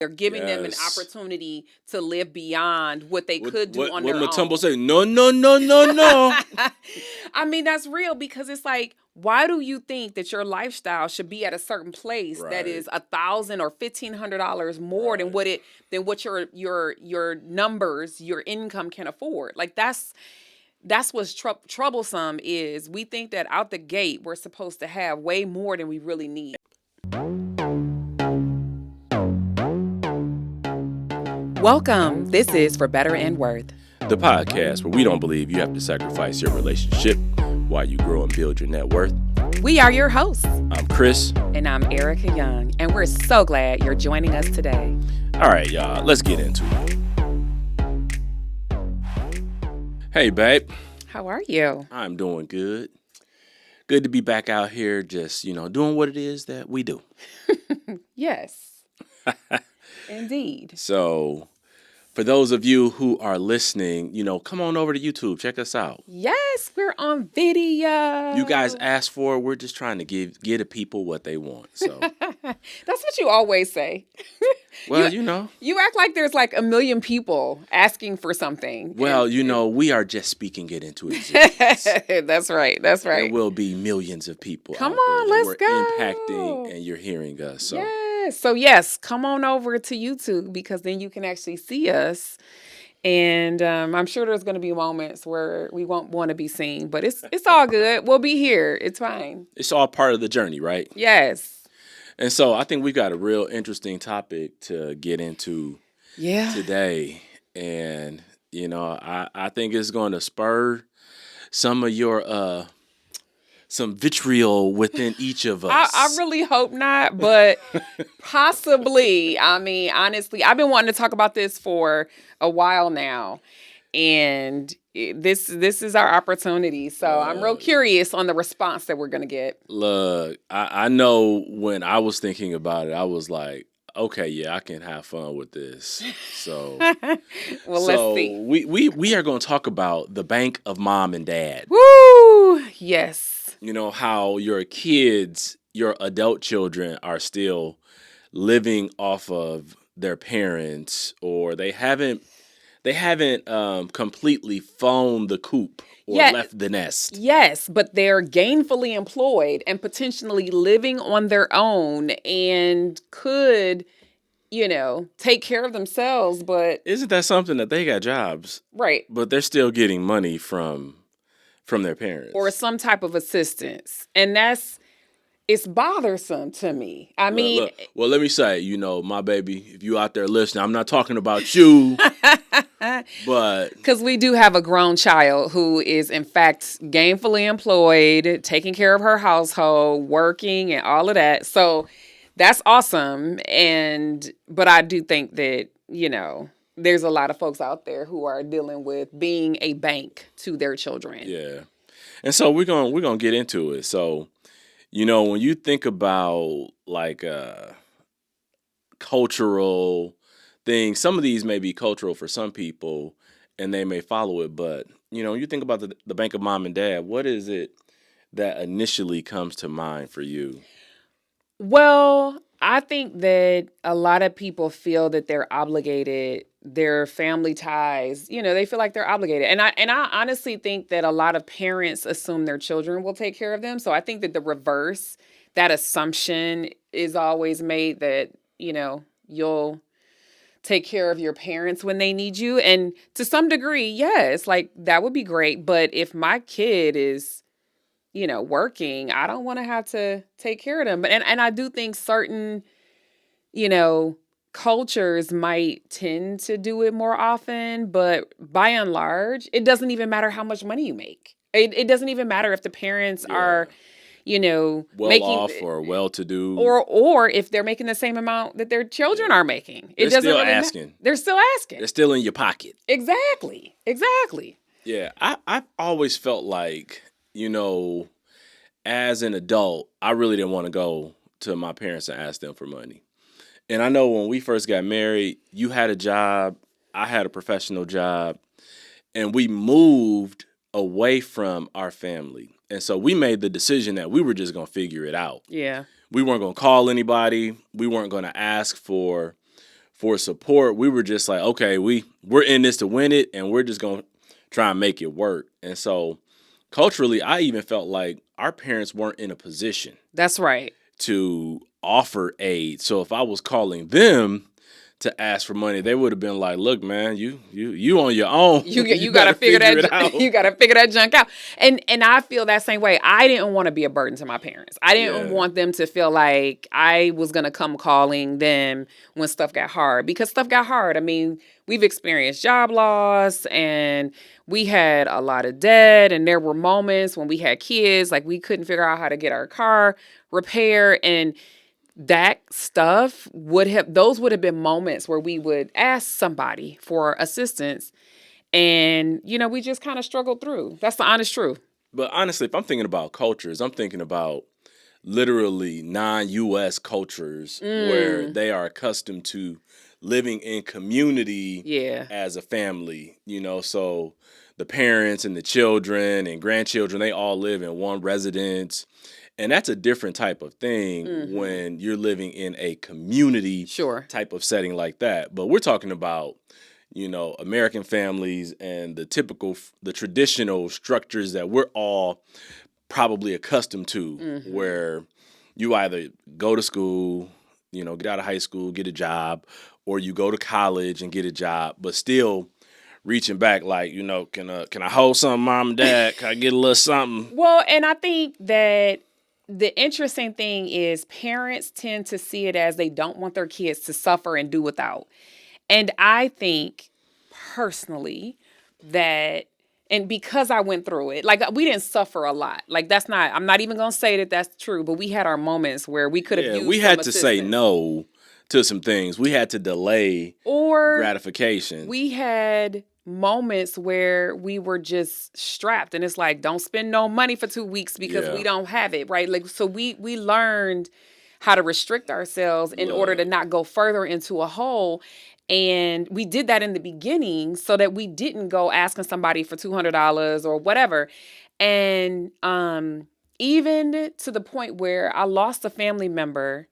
They're giving them an Yes. opportunity to live beyond what they could do on what their Matumbo own. say? No, no, no, no, no. I mean, that's real, because it's like, why do you think that your lifestyle should be at a certain place that Right. is $1,000 or $1,500 more than Right. what your numbers, your income can afford? Like that's what's troublesome, is we think that out the gate we're supposed to have way more than we really need. Welcome. This is For Better and Worth, The podcast where we don't believe you have to sacrifice your relationship while you grow and build your net worth. We are your hosts. I'm Chris. And I'm Ericka Young, and we're so glad you're joining us today. All right, y'all, let's get into it. Hey, babe. How are you? I'm doing good. Good to be back out here just, doing what it is that we do. Yes. Indeed. So, for those of you who are listening, come on over to YouTube. Check us out. Yes, we're on video. You guys asked for it. We're just trying to give the people what they want. So That's what you always say. Well, You act like there's like a million people asking for something. Well, we are just speaking it into existence. That's right. That's right. There will be millions of people. Come out on, there that let's go. We're impacting, and you're hearing us. So. Yes. So yes, come on over to YouTube, because then you can actually see us. And I'm sure there's going to be moments where we won't want to be seen, but it's all good. We'll be here. It's fine. It's all part of the journey, right? Yes. And so I think we got a real interesting topic to get into today. And, I think it's going to spur some of your some vitriol within each of us. I really hope not, but possibly. I mean, honestly, I've been wanting to talk about this for a while now, and this is our opportunity. So I'm real curious on the response that we're going to get. Look, I know when I was thinking about it, I was like, okay, yeah, I can have fun with this. So, well, let's see. We are going to talk about the bank of mom and dad. Woo! Yes. How your kids, your adult children, are still living off of their parents, or they haven't completely flown the coop or left the nest. Yes, but they're gainfully employed and potentially living on their own and could, take care of themselves. But isn't that something that they got jobs, right? But they're still getting money from their parents or some type of assistance, and it's bothersome to me. I mean, look, well, let me say, my baby, if you out there listening, I'm not talking about you, but because we do have a grown child who is in fact gainfully employed, taking care of her household, working, and all of that. So that's awesome. But I do think that there's a lot of folks out there who are dealing with being a bank to their children. Yeah. And so we're gonna get into it. So, when you think about like cultural things, some of these may be cultural for some people and they may follow it, but you think about the bank of mom and dad, what is it that initially comes to mind for you? Well, I think that a lot of people feel that they're obligated, their family ties, they feel like they're obligated. And I honestly think that a lot of parents assume their children will take care of them. So I think that the reverse, that assumption is always made that, you'll take care of your parents when they need you. And to some degree, yes, like that would be great. But if my kid is working, I don't want to have to take care of them. But and I do think certain, cultures might tend to do it more often, but by and large, it doesn't even matter how much money you make. It doesn't even matter if the parents are, well making off or well-to-do, or if they're making the same amount that their children are making. They're still asking. They're still asking. They're still in your pocket. Exactly. Yeah, I've always felt like, as an adult, I really didn't want to go to my parents and ask them for money. And I know when we first got married, you had a job, I had a professional job, and we moved away from our family. And so we made the decision that we were just going to figure it out. Yeah. We weren't going to call anybody. We weren't going to ask for for support. We were just like, okay, we're in this to win it, and we're just gonna try and make it work. And so culturally, I even felt like our parents weren't in a position That's right. to offer aid. So if I was calling them to ask for money, they would have been like, "Look, man, you on your own. You gotta figure it out." you gotta figure that junk out. And I feel that same way. I didn't want to be a burden to my parents. I didn't want them to feel like I was gonna come calling them when stuff got hard, because stuff got hard. I mean, we've experienced job loss, and we had a lot of debt, and there were moments when we had kids, like we couldn't figure out how to get our car repaired, and that stuff would have been moments where we would ask somebody for assistance, and we just kind of struggled through. That's the honest truth. But honestly, if I'm thinking about cultures, I'm thinking about literally non-US cultures where they are accustomed to living in community as a family, so the parents and the children and grandchildren, they all live in one residence. And that's a different type of thing when you're living in a community type of setting like that. But we're talking about, American families and the traditional structures that we're all probably accustomed to, where you either go to school, get out of high school, get a job, or you go to college and get a job, but still reaching back like, can I hold something, mom and dad? Can I get a little something? Well, and I think that the interesting thing is parents tend to see it as they don't want their kids to suffer and do without. And I think personally that, and because I went through it, like we didn't suffer a lot. Like I'm not even going to say that that's true, but we had our moments where we could have used we had some to say assistance. no to some things. We had to delay gratification. We had moments where we were just strapped, and it's like, don't spend no money for 2 weeks because we don't have it, right? Like, so we learned how to restrict ourselves in order to not go further into a hole. And we did that in the beginning so that we didn't go asking somebody for $200 or whatever. And even to the point where I lost a family member.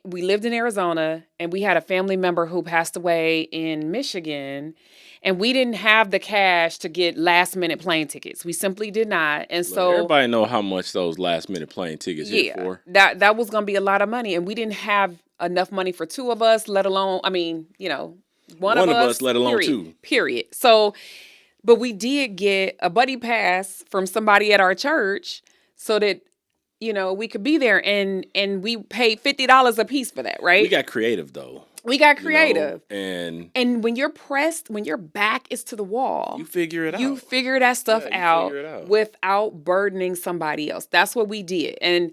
We lived in Arizona, and we had a family member who passed away in Michigan, and we didn't have the cash to get last-minute plane tickets. We simply did not. And so everybody know how much those last-minute plane tickets hit for. That was going to be a lot of money, and we didn't have enough money for two of us, let alone, one of us, let alone two. Period. So, but we did get a buddy pass from somebody at our church so that we could be there, and we paid $50 a piece for that, right? We got creative though. We got creative. And when you're pressed, when your back is to the wall, you figure it out. You figure that stuff out without burdening somebody else. That's what we did. And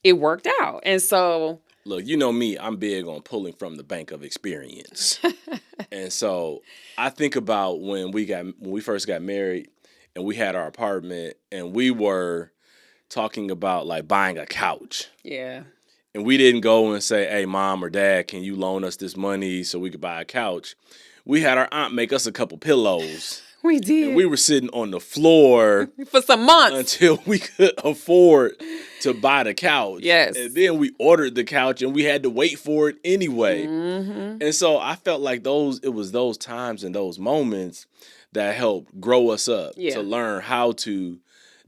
it worked out. And so, look, you know me, I'm big on pulling from the bank of experience. And so I think about when we first got married and we had our apartment, and we were talking about like buying a couch. Yeah. And we didn't go and say, hey, mom or dad, can you loan us this money so we could buy a couch? We had our aunt make us a couple pillows. We did. And we were sitting on the floor for some months until we could afford to buy the couch. Yes. And then we ordered the couch, and we had to wait for it anyway. Mm-hmm. And so I felt like it was those times and those moments that helped grow us up to learn how to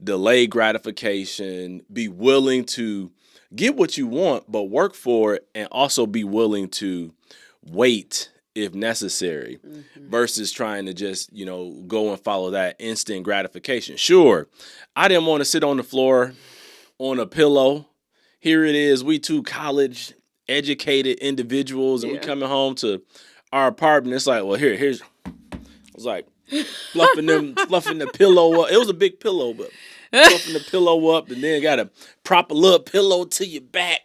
delay gratification, be willing to get what you want, but work for it, and also be willing to wait if necessary, versus trying to just, go and follow that instant gratification. Sure, I didn't want to sit on the floor on a pillow. Here it is, we two college educated individuals, and we coming home to our apartment. It's like, well, here's, I was like fluffing the pillow up. It was a big pillow, but fluffing the pillow up, and then got to prop a little pillow to your back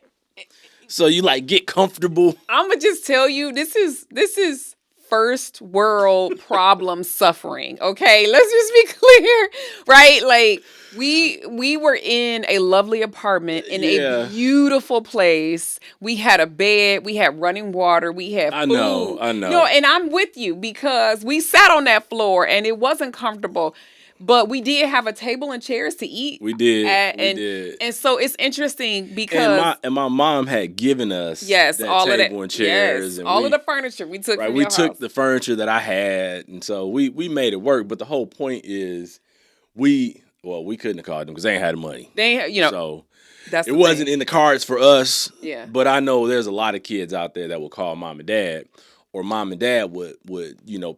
so you like get comfortable. I'm gonna just tell you, this is first world problem suffering. Okay, let's just be clear, right? Like we were in a lovely apartment in a beautiful place. We had a bed, we had running water, we had food. I know. And I'm with you because we sat on that floor and it wasn't comfortable. But we did have a table and chairs to eat. We did. At, We and did. and so it's interesting And because my mom had given us yes, that all of table that. and chairs, Yes, and all of the furniture we took from we your took house. the furniture that I had, and so we made it work. But the whole point is, we couldn't have called them because they ain't had the money. They, So that's it the wasn't thing. in the cards for us. Yeah. But I know there's a lot of kids out there that will call mom and dad, or mom and dad would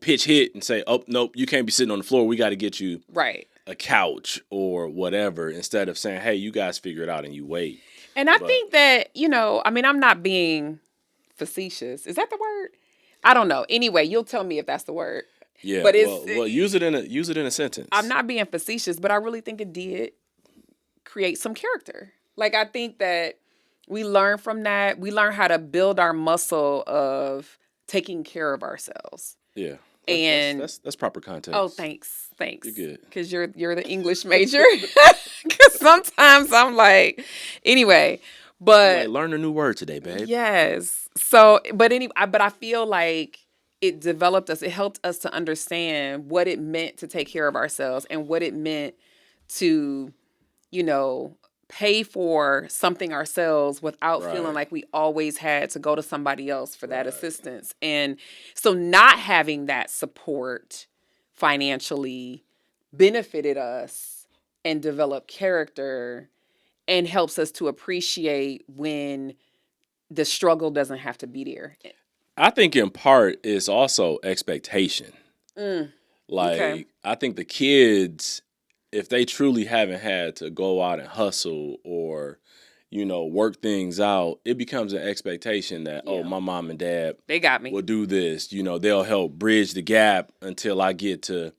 pitch hit and say, "Oh nope, you can't be sitting on the floor. We got to get you right a couch or whatever," instead of saying, "Hey, you guys figure it out and you wait." And I think that, I mean, I'm not being facetious. Is that the word? I don't know. Anyway, you'll tell me if that's the word. Yeah, But well, use it in a sentence. I'm not being facetious, but I really think it did create some character. Like, I think that we learn from that. We learn how to build our muscle of taking care of ourselves. Yeah. And that's proper context. oh, thanks. You're good. Because you're the English major. Because sometimes I'm like, anyway, but learn a new word today, babe. yes. So, but I feel like it developed us. It helped us to understand what it meant to take care of ourselves and what it meant to, pay for something ourselves without feeling like we always had to go to somebody else for that assistance. And so not having that support financially benefited us and developed character and helps us to appreciate when the struggle doesn't have to be there. I think in part it's also expectation. Okay. I think the kids, if they truly haven't had to go out and hustle or, work things out, it becomes an expectation that, my mom and dad, they got me, will do this. They'll help bridge the gap until I get to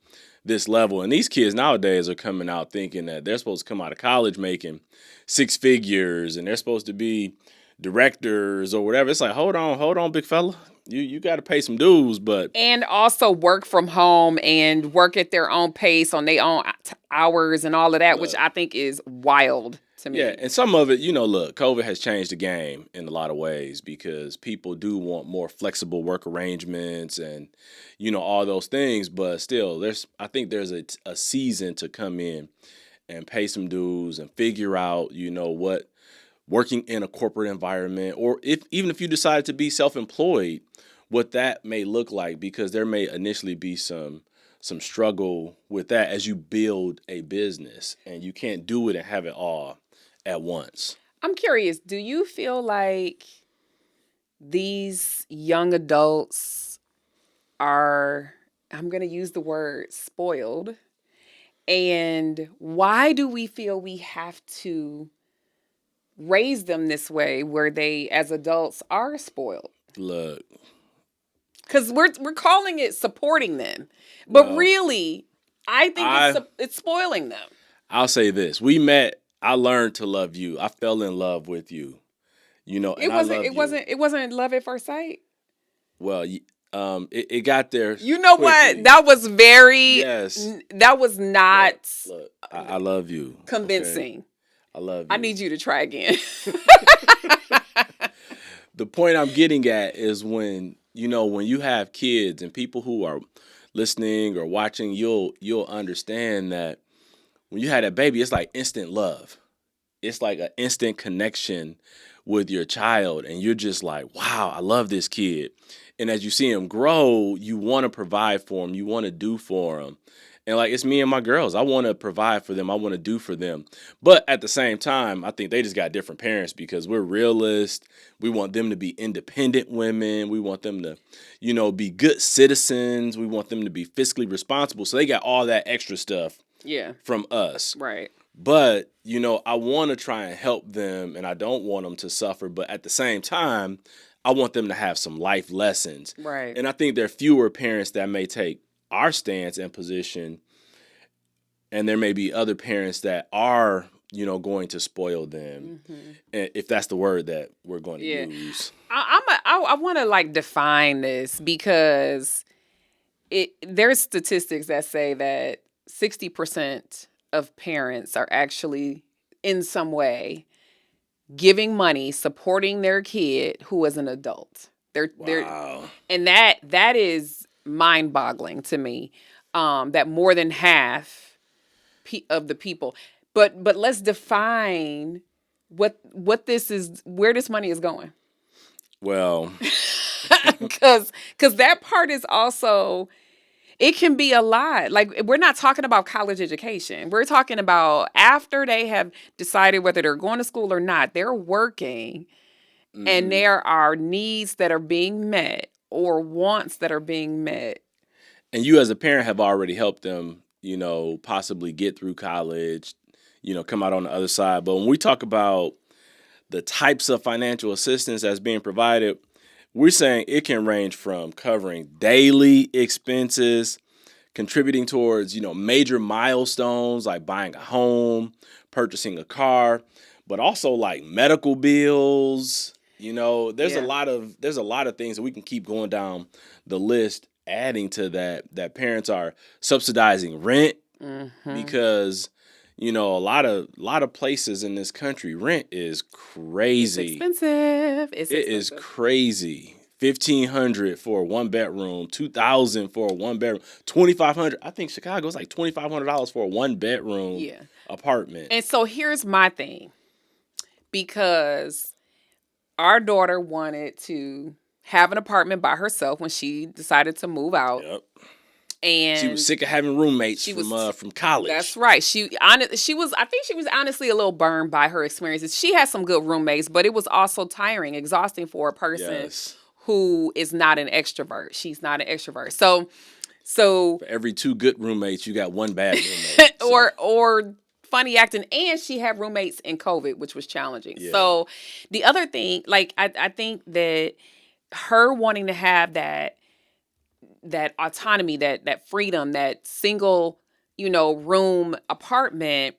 this level. And these kids nowadays are coming out thinking that they're supposed to come out of college making six figures and they're supposed to be directors or whatever. It's like, hold on, big fella. You got to pay some dues, and also work from home and work at their own pace on their own hours and all of that, which I think is wild to me. Yeah, and some of it, look, COVID has changed the game in a lot of ways because people do want more flexible work arrangements and, all those things. But still, I think there's a season to come in and pay some dues and figure out, what working in a corporate environment, or even if you decide to be self-employed, what that may look like, because there may initially be some struggle with that as you build a business, and you can't do it and have it all at once. I'm curious, do you feel like these young adults are, I'm going to use the word spoiled, and why do we feel we have to raise them this way where they as adults are spoiled? Look, because we're calling it supporting them, but really I think it's spoiling them. I'll say this: we met. I learned to love you. I fell in love with you. And it wasn't love at first sight. Well, it got there. You know quickly. What? That was very. Yes. That was not. Look, I love you. Convincing. Okay? I love you. I need you to try again. The point I'm getting at is when you have kids and people who are listening or watching, you'll understand that when you had that baby, it's like instant love. It's like an instant connection with your child, and you're just like, wow, I love this kid. And as you see him grow, you want to provide for him. You want to do for him. And like, it's me and my girls. I want to provide for them. I want to do for them. But at the same time, I think they just got different parents because we're realists. We want them to be independent women. We want them to, be good citizens. We want them to be fiscally responsible. So they got all that extra stuff from us. Right. But, I want to try and help them, and I don't want them to suffer. But at the same time, I want them to have some life lessons. Right. And I think there are fewer parents that may take our stance and position, and there may be other parents that are, going to spoil them, if that's the word that we're going to use. I want to define this because there's statistics that say that 60% of parents are actually in some way giving money, supporting their kid who is an adult. Wow. And that is mind-boggling to me, that more than half of the people. But let's define what this is, where this money is going. Well, Because that part is also, it can be a lot. Like, we're not talking about college education. We're talking about after they have decided whether they're going to school or not, they're working, and mhm. there are needs that are being met or wants that are being met. And you as a parent have already helped them, possibly get through college, come out on the other side. But when we talk about the types of financial assistance that's being provided, we're saying it can range from covering daily expenses, contributing towards, major milestones like buying a home, purchasing a car, but also like medical bills. There's a Yeah. lot of things that we can keep going down the list, adding to that parents are subsidizing rent Mm-hmm. because a lot of places in this country rent is It's crazy. expensive. It's It is expensive. crazy. 1,500 for a one bedroom, 2,000 for a one bedroom, 2,500. I think Chicago's like $2,500 for a one bedroom Yeah. apartment. And so here's my thing, because our daughter wanted to have an apartment by herself when she decided to move out. Yep. She was And sick of having roommates she from was from college. that's right. She was, I think she was honestly a little burned by her experiences. She had some good roommates, but it was also tiring, exhausting for a person Yes. who is not an extrovert. She's not an extrovert. So For every two good roommates, you got one bad roommate. So, or funny acting, and she had roommates in COVID, which was challenging. yeah. So the other thing, like, I think that her wanting to have that autonomy, that freedom, that single, room apartment,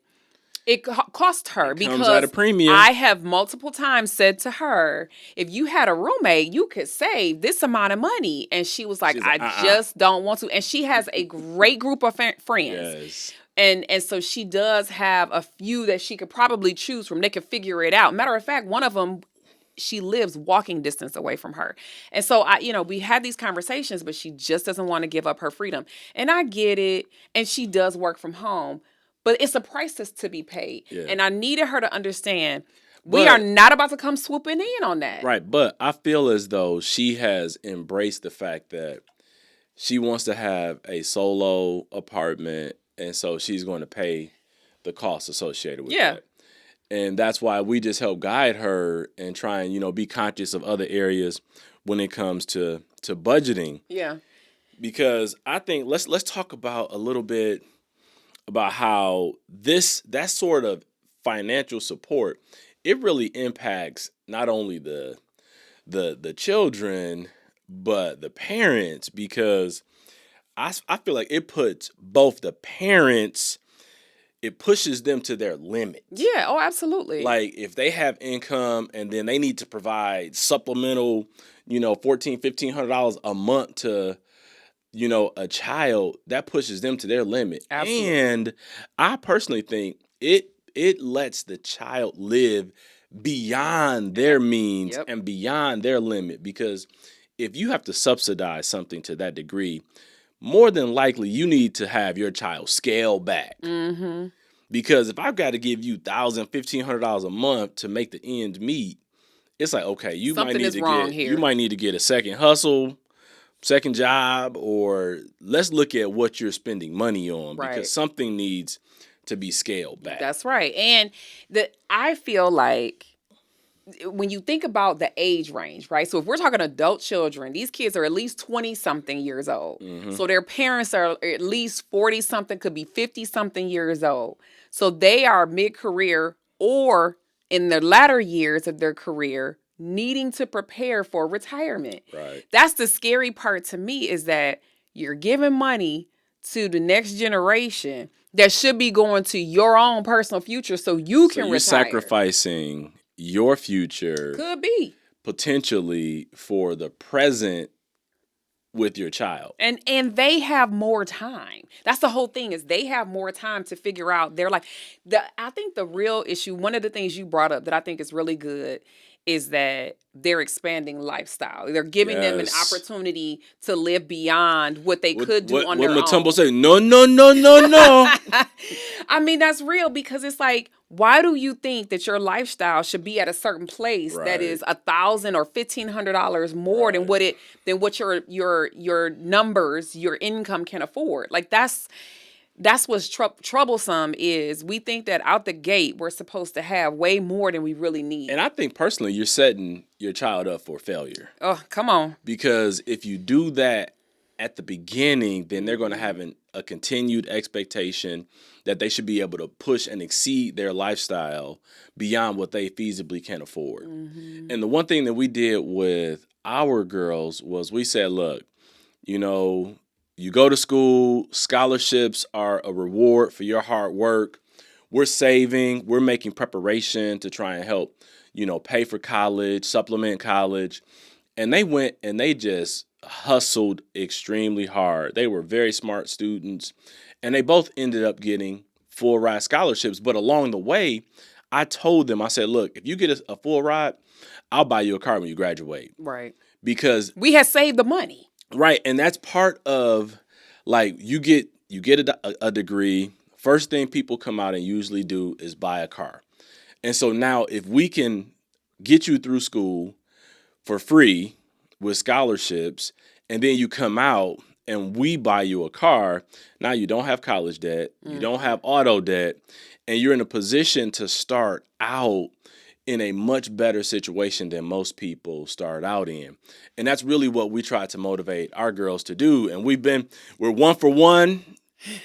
it cost her, It comes at a because premium. I have multiple times said to her, if you had a roommate, you could save this amount of money. And she was like, She's I like, just don't want to. And she has a great group of friends. Yes. And so she does have a few that she could probably choose from. They could figure it out. Matter of fact, one of them, she lives walking distance away from her. And so we had these conversations, but she just doesn't want to give up her freedom. And I get it. And she does work from home, but it's a price that's to be paid. Yeah. And I needed her to understand, we are not about to come swooping in on that. Right. But I feel as though she has embraced the fact that she wants to have a solo apartment, and so she's going to pay the costs associated with Yeah. that. And that's why we just help guide her and try and, be conscious of other areas when it comes to budgeting. Yeah. Because I think let's talk about a little bit about how that sort of financial support, it really impacts not only the children but the parents, because I feel like it puts both the parents, it pushes them to their limit. Yeah. Oh, absolutely. Like if they have income and then they need to provide supplemental, $1,400-$1,500 a month to, a child, that pushes them to their limit. Absolutely. And I personally think it lets the child live beyond their means Yep. and beyond their limit, because if you have to subsidize something to that degree, more than likely you need to have your child scale back. Mm-hmm. Because if I've got to give you $1,000-$1,500 a month to make the ends meet, it's like, okay, you Something might is wrong here. you might need to get a second hustle, second job, or let's look at what you're spending money on, Right. because something needs to be scaled back. That's right. And I feel like when you think about the age range, right? So if we're talking adult children, these kids are at least 20 something years old. Mhm. So their parents are at least 40 something, could be 50 something years old. So they are mid-career or in the latter years of their career, needing to prepare for retirement. Right. That's the scary part to me, is that you're giving money to the next generation that should be going to your own personal future so you So can you're retire. sacrificing your future Could be. potentially for the present with your child. And they have more time. That's the whole thing, is they have more time to figure out their life. I think the real issue, one of the things you brought up that I think is really good, is that they're expanding lifestyle. They're giving them an Yes. opportunity to live beyond what they could do on what their Matumbo own. say? No, no, no, no, no. I mean, that's real, because it's like, why do you think that your lifestyle should be at a certain place that Right. is $1,000 or $1,500 more Right. than what your numbers, your income can afford? Like, that's what's troublesome, is we think that out the gate we're supposed to have way more than we really need. And I think personally, you're setting your child up for failure. Oh, come on. Because if you do that at the beginning, then they're going to have a continued expectation that they should be able to push and exceed their lifestyle beyond what they feasibly can afford. And the one thing that we did with our girls was we said, look, you know, you go to school, scholarships are a reward for your hard work. We're saving, we're making preparation to try and help, you know, pay for college, supplement college. And they went and they just hustled extremely hard. They were very smart students, and they both ended up getting full ride scholarships. But along the way, I told them, I said, look, if you get a full ride, I'll buy you a car when you graduate. Right. Because we had saved the money. right, and that's part of, like, you get a degree. First thing people come out and usually do is buy a car. And so now if we can get you through school for free with scholarships, and then you come out and we buy you a car, now you don't have college debt, you don't have auto debt, and you're in a position to start out in a much better situation than most people start out in. And that's really what we try to motivate our girls to do. And we're 1 for 1,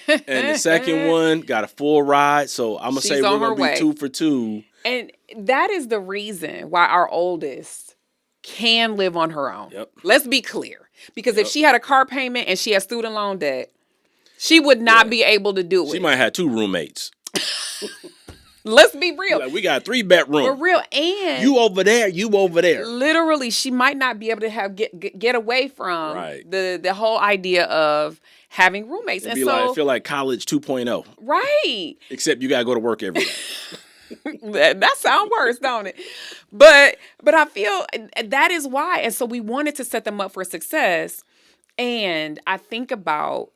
and the second one got a full ride. So I'm going to say we're going to be 2 for 2. And that is the reason why our oldest can live on her own. Yep. Let's be clear. Because if she had a car payment and she had student loan debt, she would not be able to do it. She might have 2 roommates. Let's be real. Like, we got 3 bedrooms. For real. And you over there, you over there. Literally, she might not be able to get away from Right. the whole idea of having roommates. It'd And be so, like, I feel like college 2.0. right. Except you got to go to work every day. That sounds worse, don't it? But I feel that is why. And so we wanted to set them up for success. And I think about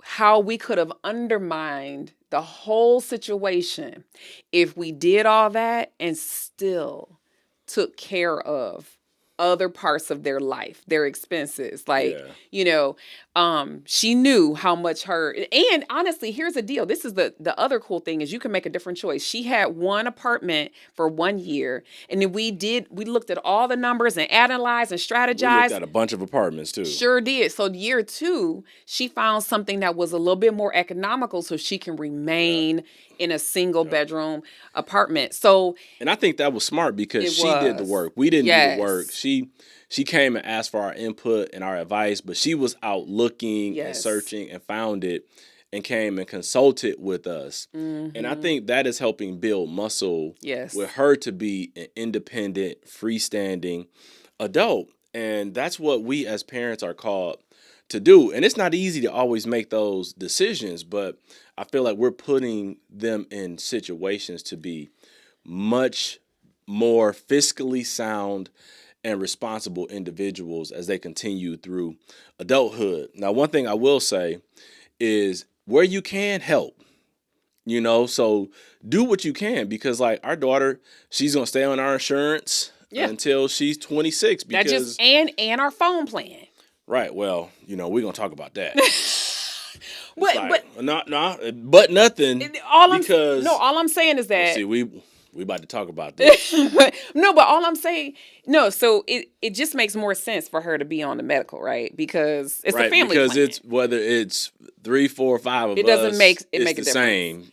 how we could have undermined the whole situation if we did all that and still took care of other parts of their life, their expenses. Like, she knew how much and honestly, here's the deal. This is the other cool thing is you can make a different choice. She had one apartment for 1 year. And then we looked at all the numbers and analyzed and strategized. We looked at a bunch of apartments too. Sure did. So year 2, she found something that was a little bit more economical so she can remain in a single bedroom apartment. So, and I think that was smart because she did the work. We didn't do the work. She came and asked for our input and our advice, but she was out looking and searching and found it and came and consulted with us. Mm-hmm. And I think that is helping build muscle with her to be an independent, freestanding adult. And that's what we as parents are called to do. And it's not easy to always make those decisions, but I feel like we're putting them in situations to be much more fiscally sound and responsible individuals as they continue through adulthood. Now, one thing I will say is where you can help, so do what you can, because like our daughter, she's going to stay on our insurance until she's 26 because that just and our phone plan. Right. Well, we're going to talk about that. but nothing. All I'm saying is that see, we about to talk about this. No, but all I'm saying, so it just makes more sense for her to be on the medical, right? Because it's a family because plan. it's whether it's 3, 4, 5 of us, it doesn't make it's a the difference. same.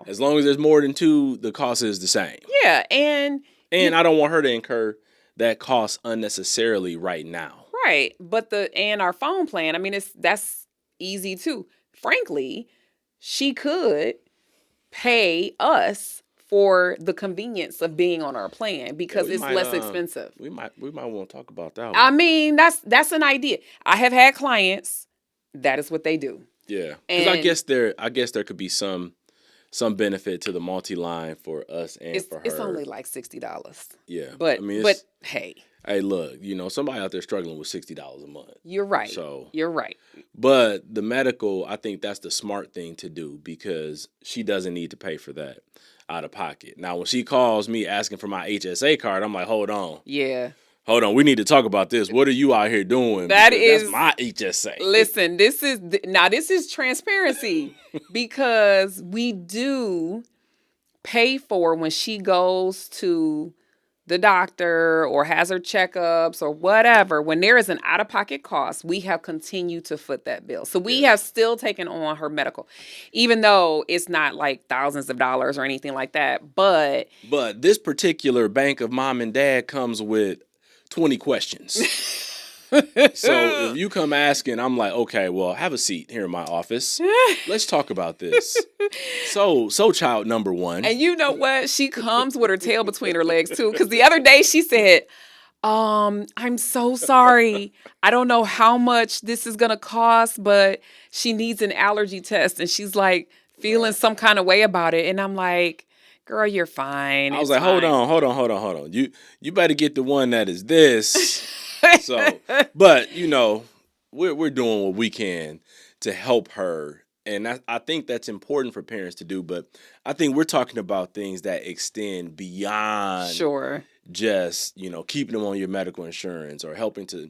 As long as there's more than 2, the cost is the same. Yeah, and I don't want her to incur that cost unnecessarily right now. Right, but our phone plan, I mean, that's easy too. Frankly, she could pay us for the convenience of being on our plan because it's less expensive. We might want to talk about that one. I mean, that's an idea. I have had clients, that is what they do. Yeah. Because I guess there could be some some benefit to the multi-line for us and for It's her. only like $60. Yeah, I But mean, but it's hey, hey, look, somebody out there struggling with $60 a month. you're right. So, You're right. but the medical, I think that's the smart thing to do because she doesn't need to pay for that out of pocket. Now, when she calls me asking for my HSA card, I'm like, hold on. Yeah. Hold on, we need to talk about this. What are you out here doing? That Because is that's my HSA. Listen, this is transparency because we do pay for when she goes to the doctor or has her checkups or whatever. When there is an out of pocket cost, we have continued to foot that bill. So we have still taken on her medical, even though it's not like thousands of dollars or anything like that. But this particular bank of mom and dad comes with 20 questions. So if you come asking, I'm like, okay, well, have a seat here in my office. Let's talk about this. So child number one. And you know what? She comes with her tail between her legs too. Because the other day she said, I'm so sorry. I don't know how much this is gonna cost, but she needs an allergy test. And she's like feeling some kind of way about it. And I'm like, girl, you're fine. I was It's like, hold fine." on. You better get the one that is this. So, but we're doing what we can to help her, and I think that's important for parents to do. But I think we're talking about things that extend beyond Sure. just keeping them on your medical insurance or helping to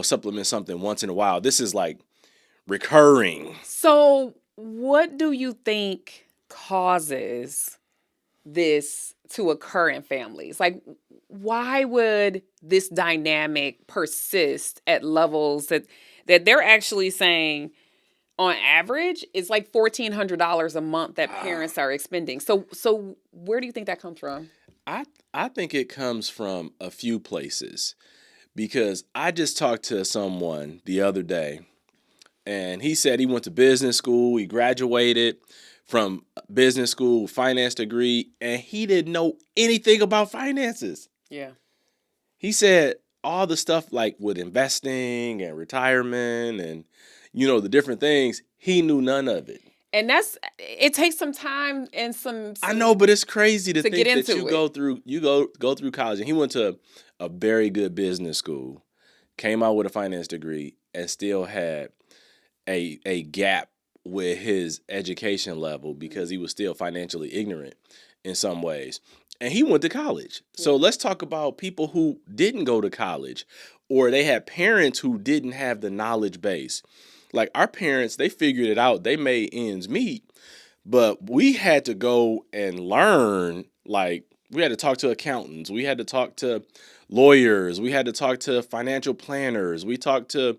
supplement something once in a while. This is like recurring. So, what do you think causes this to occur in families? Like, why would this dynamic persist at levels that they're actually saying on average it's like $1,400 a month that parents are expending? So where do you think that comes from? I think it comes from a few places because I just talked to someone the other day and he said he went to business school, he graduated from business school, finance degree, and he didn't know anything about finances. Yeah. He said all the stuff like with investing and retirement and the different things, he knew none of it. And it takes some time and some I know, but it's crazy to think get that into you it. go through college, and he went to a very good business school, came out with a finance degree, and still had a gap with his education level because he was still financially ignorant in some ways. And he went to college. So let's talk about people who didn't go to college or they had parents who didn't have the knowledge base. Like our parents, they figured it out. They made ends meet, but we had to go and learn. Like we had to talk to accountants. We had to talk to lawyers. We had to talk to financial planners. We talked to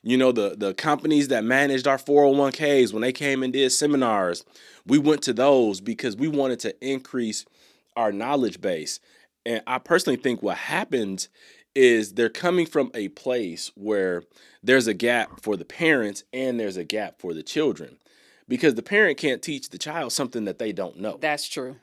the companies that managed our 401ks when they came and did seminars. We went to those because we wanted to increase our knowledge base. And I personally think what happens is they're coming from a place where there's a gap for the parents and there's a gap for the children because the parent can't teach the child something that they don't know. That's true.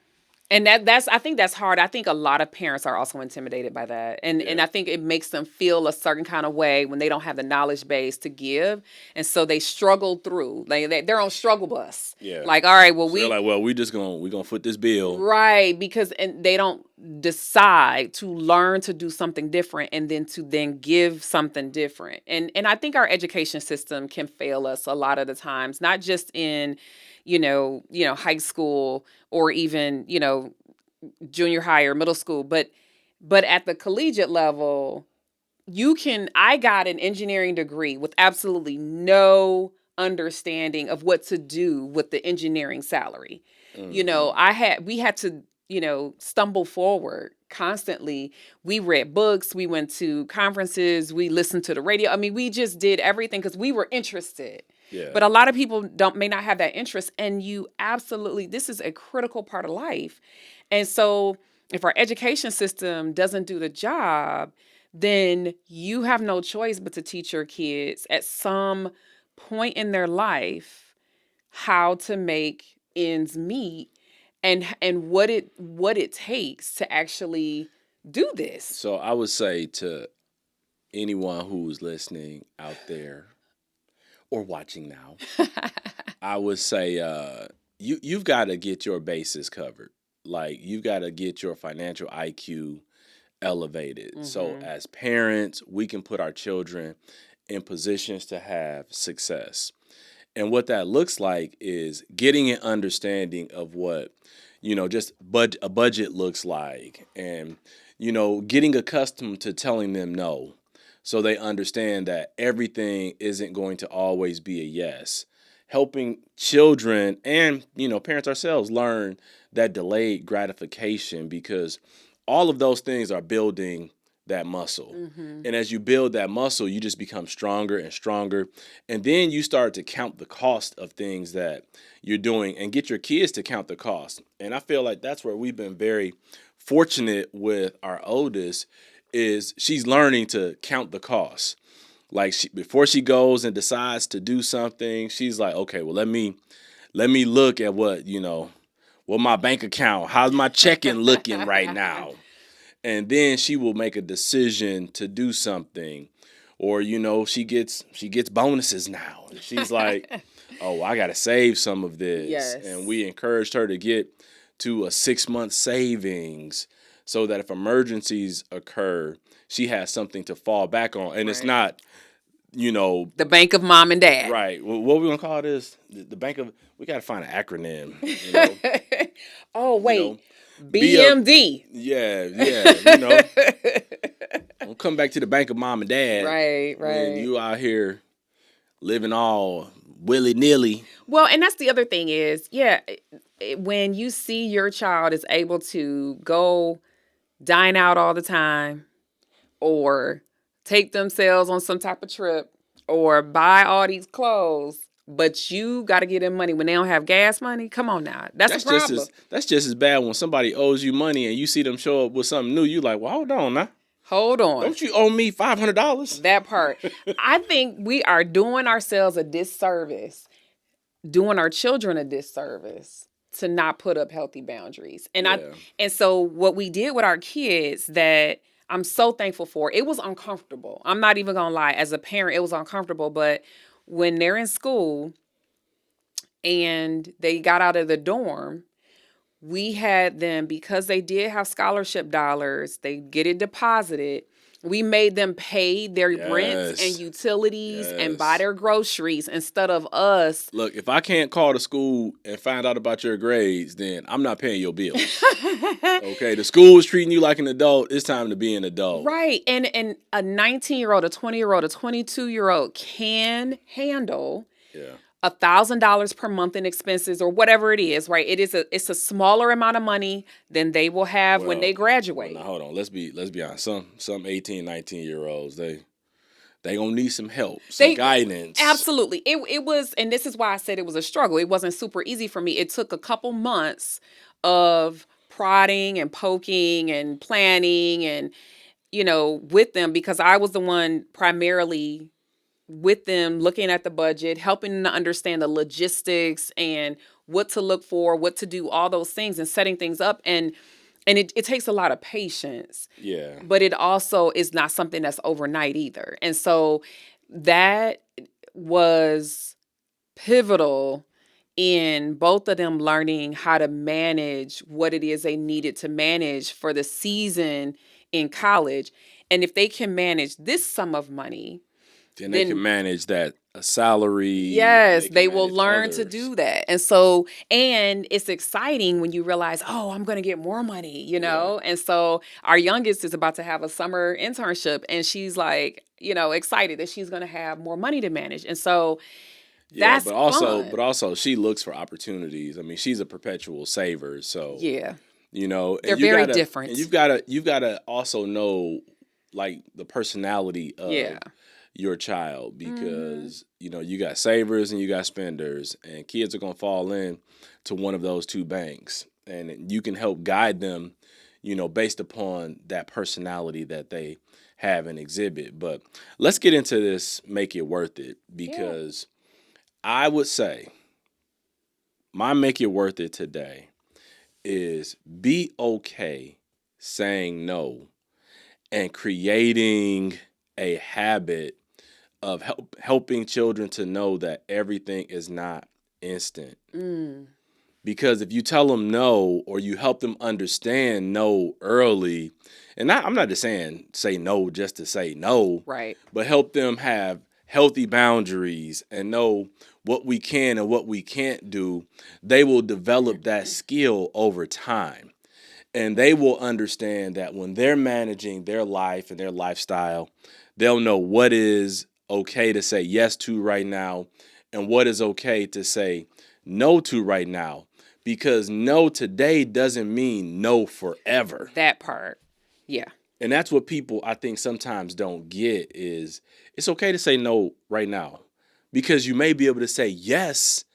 And that's I think that's hard. I think a lot of parents are also intimidated by that. And I think it makes them feel a certain kind of way when they don't have the knowledge base to give. And so they struggle through. They're on struggle bus. Yeah. Like, all right, well, So they're like, well, we're gonna foot this bill. Right, because and they don't decide to learn to do something different and then to then give something different. And I think our education system can fail us a lot of the times, not just in high school or even, junior high or middle school, but at the collegiate level, I got an engineering degree with absolutely no understanding of what to do with the engineering salary. Mm-hmm. We had to, stumble forward constantly. We read books, we went to conferences, we listened to the radio. I mean, we just did everything because we were interested. Yeah. But a lot of people may not have that interest. And this is a critical part of life. And so if our education system doesn't do the job, then you have no choice but to teach your kids at some point in their life how to make ends meet and what it takes to actually do this. So I would say to anyone who's listening out there or watching now, I would say you've got to get your bases covered. Like you've got to get your financial IQ elevated. So Mm-hmm. as parents, we can put our children in positions to have success. And what that looks like is getting an understanding of what, just a budget looks like, and, getting accustomed to telling them no, so they understand that everything isn't going to always be a yes. Helping children and, parents ourselves learn that delayed gratification, because all of those things are building that muscle. Mm-hmm. And as you build that muscle, you just become stronger and stronger. And then you start to count the cost of things that you're doing and get your kids to count the cost. And I feel like that's where we've been very fortunate with our oldest, is she's learning to count the cost. Like before she goes and decides to do something, she's like, okay, well, let me look at what my bank account, how's my checking looking right now? And then she will make a decision to do something. Or she gets bonuses now, and she's like, oh, I got to save some of this. Yes. And we encouraged her to get to a 6-month savings, so that if emergencies occur, she has something to fall back on. And it's Right. not, The bank of mom and dad. right. What we gonna call this? The bank of. We got to find an acronym. You know. Oh, You wait. know. BMD. Yeah. Don't come back to the bank of mom and dad. Right, When right. you out here living all willy nilly. Well, and that's the other thing is, yeah, when you see your child is able to go dine out all the time, or take themselves on some type of trip, or buy all these clothes, but you got to get them money when they don't have gas money. Come on now, that's a problem. That's just as bad when somebody owes you money and you see them show up with something new. You like, well, hold on now. Hold on. Don't you owe me $500? That part. I think we are doing ourselves a disservice, doing our children a disservice to not put up healthy boundaries. Yeah. And so what we did with our kids, that I'm so thankful for, it was uncomfortable. I'm not even gonna lie. As a parent, it was uncomfortable. But when they're in school and they got out of the dorm, we had them, because they did have scholarship dollars, they get it deposited. We made them pay their rents and Yes. utilities and buy Yes. their groceries instead of us. Look, if I can't call the school and find out about your grades, then I'm not paying your bills. Okay, the school is treating you like an adult. It's time to be an adult. Right. And a 19-year-old, a 20-year-old, a 22-year-old can handle Yeah. $1,000 per month in expenses, or whatever it is, right? It's a smaller amount of money than they will have when they graduate. Now hold on. Let's be honest. Some 18, 19-year-olds, they gonna need some help, some guidance. Absolutely. It was, and this is why I said it was a struggle. It wasn't super easy for me. It took a couple months of prodding and poking and planning and, with them, because I was the one primarily with them, looking at the budget, helping them to understand the logistics and what to look for, what to do, all those things, and setting things up. And it takes a lot of patience. Yeah. But it also is not something that's overnight either. And so that was pivotal in both of them learning how to manage what it is they needed to manage for the season in college. And if they can manage this sum of money, Then they can manage that a salary. Yes, they will manage learn to others. do that. And so, and it's exciting when you realize, oh, I'm going to get more money, And so our youngest is about to have a summer internship, and she's like, excited that she's going to have more money to manage. And so Yeah, that's fun. but also she looks for opportunities. I mean, she's a perpetual saver, so Yeah, and they're you very gotta, different. And you've gotta also know, like, the personality of your child, because you got savers and you got spenders, and kids are gonna fall in to one of those two banks, and you can help guide them, based upon that personality that they have and exhibit. But let's get into this, make it worth it, because I would say my make it worth it today is be okay saying no and creating a habit of helping children to know that everything is not instant. Because if you tell them no, or you help them understand no early, and I'm not just saying say no just to say no, Right. but help them have healthy boundaries and know what we can and what we can't do, they will develop that skill over time. And they will understand that when they're managing their life and their lifestyle, they'll know what is okay to say yes to right now and what is okay to say no to right now. Because no today doesn't mean no forever. That part. Yeah. And that's what people, I think, sometimes don't get is it's okay to say no right now because you may be able to say yes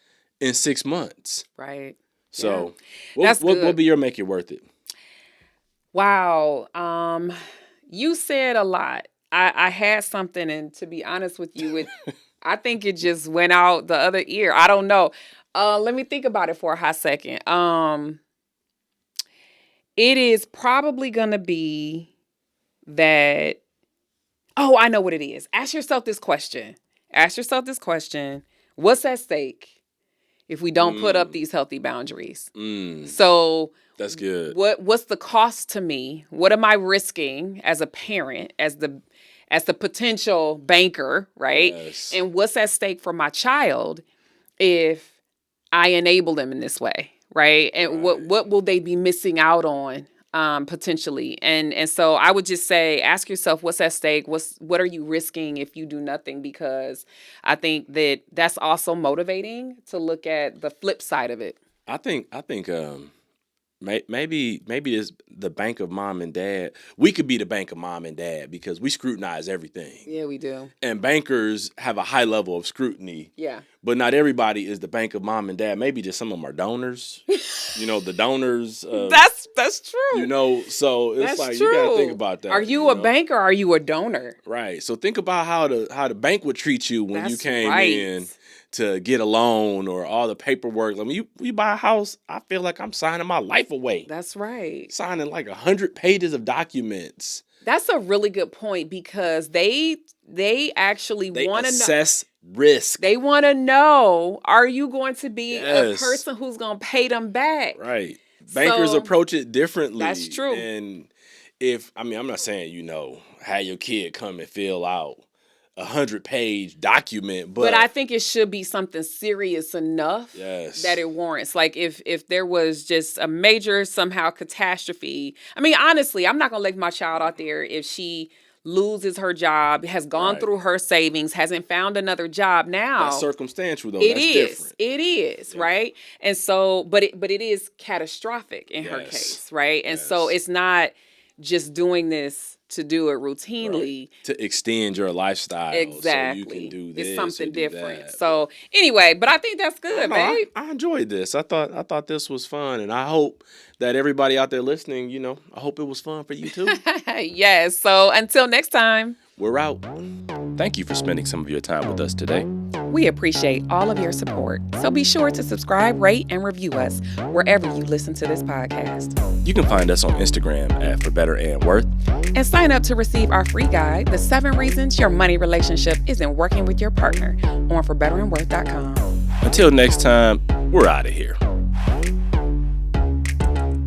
in 6 months. Right. So Yeah. what would be your make it worth it? Wow. You said a lot. I had something, and to be honest with you, I think it just went out the other ear. I don't know. Let me think about it for a hot second. It is probably gonna be that. Oh, I know what it is. Ask yourself this question. What's at stake if we don't put up these healthy boundaries? So that's good. What's the cost to me? What am I risking as a parent, as the potential banker, right? Yes. And what's at stake for my child if I enable them in this way, right? And what will they be missing out on potentially? And so I would just say, ask yourself what's at stake. What are you risking if you do nothing? Because I think that's also motivating to look at the flip side of it. I think maybe it's the bank of mom and dad. We could be the bank of mom and dad because we scrutinize everything. Yeah, we do. And bankers have a high level of scrutiny. Yeah. But not everybody is the bank of mom and dad. Maybe just some of them are donors. The donors. That's true. So it's that's like true. you gotta think about that. Are you a banker or are you a donor? Right. So think about how the bank would treat you when you came right. in to get a loan or all the paperwork. I mean, you buy a house, I feel like I'm signing my life away. That's right. Signing like 100 pages of documents. That's a really good point because they actually want to assess risk. They want to know, are you going to be a person who's going to pay them back? Right. Bankers approach it differently. That's true. And I'm not saying, have your kid come and fill out 100-page document, but I think it should be something serious enough that it warrants. Like if there was just a major somehow catastrophe. I mean, honestly, I'm not gonna let my child out there if she loses her job, has gone through her savings, hasn't found another job now. That's circumstantial though. It is, right? And so, but it is catastrophic in her case, right? And so it's not just doing this to do it routinely. Right. To extend your lifestyle. Exactly. So you can do this. It's something different. That. So anyway, but I think that's good, babe. I enjoyed this. I thought this was fun. And I hope that everybody out there listening, I hope it was fun for you too. Yes. So until next time. We're out. Thank you for spending some of your time with us today. We appreciate all of your support. So be sure to subscribe, rate, and review us wherever you listen to this podcast. You can find us on Instagram at For Better and Worth. And sign up to receive our free guide, The 7 Reasons Your Money Relationship Isn't Working with Your Partner, on ForBetterAndWorth.com. Until next time, we're out of here.